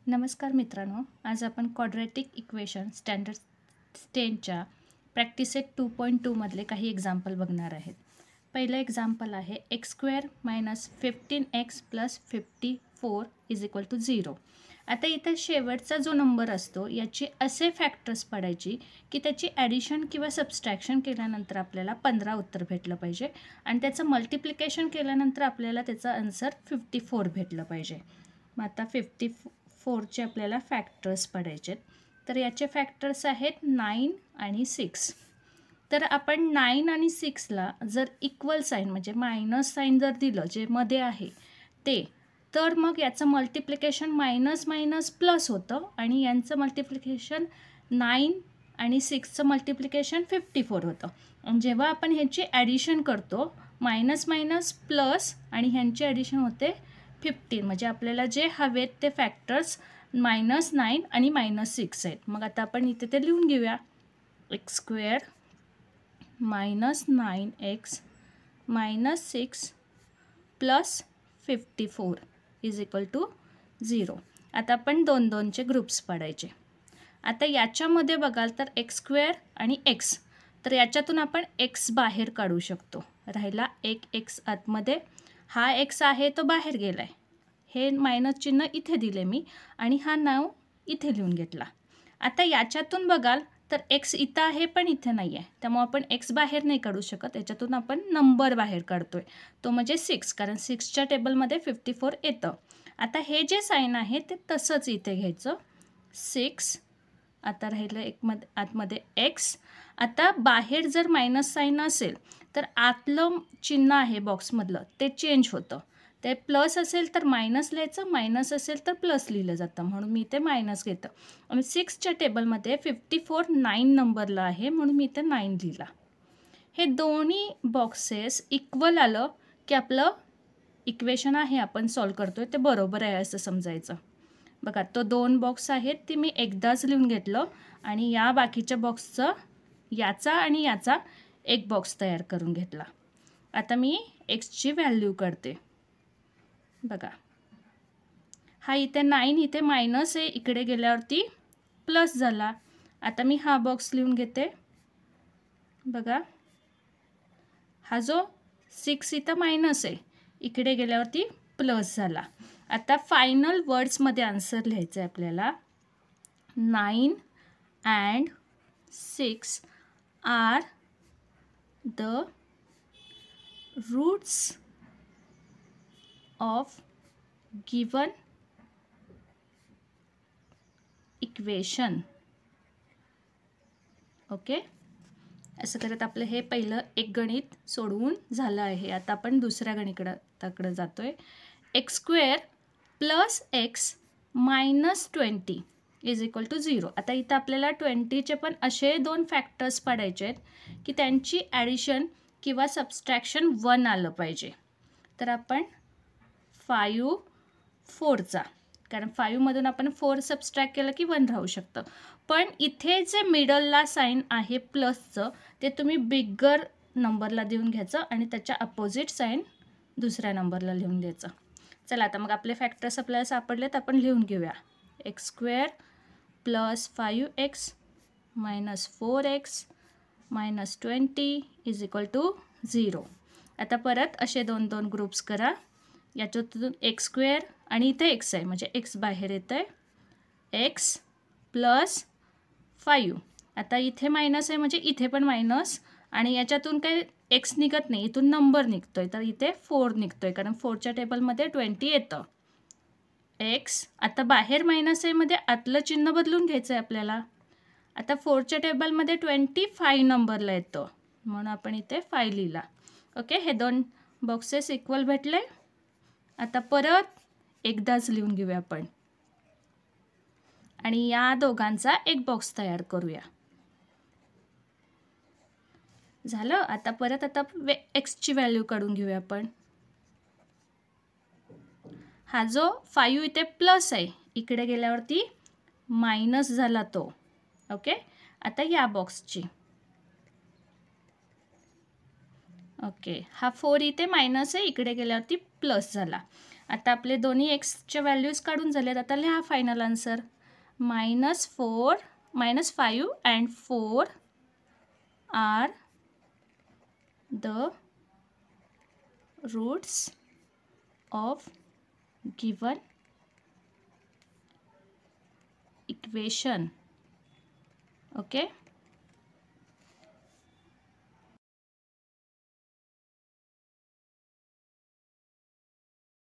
नमस्कार मित्रांनो, आज आपण क्वाड्रॅटिक इक्वेशन स्टँडर्ड 10च्या प्रॅक्टिस सेट 2.2 मधले काही एक्झाम्पल बघणार आहेत. पहिलं एक्झाम्पल आहे x² - 15x + 54 = 0. आता इथं शेवटचा जो नंबर असतो याची असे फॅक्टर्स पडायची की त्याची ॲडिशन किंवा सबस्ट्रॅक्शन केल्यानंतर आपल्याला 15 उत्तर भेटलं पाहिजे आणि त्याचं मल्टिप्लिकेशन केल्यानंतर आपल्याला त्याचा आन्सर 54 भेटलं पाहिजे. मग आता 54चे आपल्याला फॅक्टर्स पडायचे. तर याचे फॅक्टर्स आहेत 9 आणि 6. तर आपण 9 आणि 6ला जर इक्वल साईन म्हणजे मायनस साईन जर दिलं जे मध्ये आहे ते, तर मग याचं मल्टिप्लिकेशन मायनस मायनस प्लस होतं आणि यांचं मल्टिप्लिकेशन 9 आणि 6चं मल्टिप्लिकेशन 54 होतं. आणि जेव्हा आपण ह्याची ॲडिशन करतो मायनस मायनस प्लस आणि ह्यांची ॲडिशन होते 15, म्हणजे आपल्याला जे हवेत ते फॅक्टर्स -9 आणि -6 आहेत. मग आता आपण इथे ते लिहून घेऊया. x² - 9x - 6 + 54 = 0. आता आपण 2-2चे ग्रुप्स पाडायचे. आता याच्यामध्ये बघाल तर x² आणि x, तर याच्यातून आपण x बाहेर काढू शकतो. राहिला एक x आतमध्ये, हा x आहे तो बाहेर गेला आहे. हे मायनस चिन्ह इथे दिले मी आणि हा नाव इथे लिहून घेतला. आता याच्यातून बघाल तर x इथं आहे पण इथे नाही आहे, त्यामुळे आपण x बाहेर नाही काढू शकत. याच्यातून आपण नंबर बाहेर काढतोय, तो म्हणजे 6, कारण 6च्या टेबलमध्ये 54 येतं. आता हे जे साईन आहे ते तसंच इथे घ्यायचं. 6 आता राहिलं एक आतमध्ये x. आता बाहेर जर मायनस साईन असेल तर आतलं चिन्ह आहे बॉक्समधलं ते चेंज होतं. ते प्लस असेल तर मायनस लिहायचं, मायनस असेल तर प्लस लिहिलं जातं, म्हणून मी इथे मायनस घेतं. आणि 6च्या टेबलमध्ये 54 9 नंबरला आहे म्हणून मी इथे 9 लिहिला. हे दोन्ही बॉक्सेस इक्वल आलं की आपलं इक्वेशन आहे आपण सॉल्व करतोय ते बरोबर आहे असं समजायचं. बघा, तो 2 बॉक्स आहेत ते मी एकदाच लिहून घेतलं आणि या बाकीच्या बॉक्सचं याचा आणि याचा एक बॉक्स तयार करून घेतला. आता मी एक्सची व्हॅल्यू काढते. बघा, हा इथे 9 इथे मायनस आहे, इकडे गेल्यावरती प्लस झाला. आता मी हा बॉक्स लिहून घेते. बघा, हा जो 6 इथं मायनस आहे, इकडे गेल्यावरती प्लस झाला. आता फायनल वर्ड्समध्ये आन्सर लिहायचं आहे आपल्याला. 9 and 6 are the roots of given equation. Okay, असं करत आपलं हे पहिलं एक गणित सोडवून झालं आहे. आता आपण दुसऱ्या गणिताकडे जातोय. x² + x - 20 = 0. आता इथं आपल्याला 20चे पण असे 2 फॅक्टर्स पाडायचे आहेत की त्यांची ॲडिशन किंवा सबस्ट्रॅक्शन 1 आलं पाहिजे. तर आपण 5 4चा, कारण 5मधून आपण 4 सबस्ट्रॅक्ट केलं की 1 राहू शकतं. पण इथे जे मिडलला साईन आहे प्लसचं ते तुम्ही बिगर नंबरला देऊन घ्यायचं आणि त्याच्या अपोजिट साईन दुसऱ्या नंबरला लिहून द्यायचं. चला, आता मग आपले फॅक्टर्स आपल्याला सापडलेत, आपण लिहून घेऊया. x² + 5x - 4x - 20 = 0. आता परत असे 2-2 ग्रुप्स करा. याच्यातून x² आणि इथे x आहे म्हणजे x बाहेर येतं आहे. x + 5. आता इथे मायनस आहे म्हणजे इथे पण मायनस आणि याच्यातून काही x निघत नाही, इथून नंबर निघतोय, तर इथे 4 निघतोय कारण 4च्या टेबलमध्ये 20 येतं. x आता बाहेर मायनस आहे मध्ये आतलं चिन्ह बदलून घ्यायचं आहे आपल्याला. आता 4च्या टेबलमध्ये 25 नंबरला येतं म्हणून आपण इथे 5 लिहिला. ओके, हे 2 बॉक्सेस इक्वल भेटले. आता परत एकदाच लिहून घेऊया आपण आणि या दोघांचा एक बॉक्स तयार करूया. झालं. आता परत एक्सची व्हॅल्यू काढून घेऊया आपण. हा जो 5 इथे प्लस आहे, इकडे गेल्यावरती मायनस झाला तो. ओके, आता या बॉक्सची. ओके, हा 4 इथे मायनस आहे, इकडे गेल्यावरती प्लस झाला. आता आपले दोन्ही एक्सच्या व्हॅल्यूज काढून झालेत. आता लिहा final answer. -5 and 4 are the roots of given equation. Okay.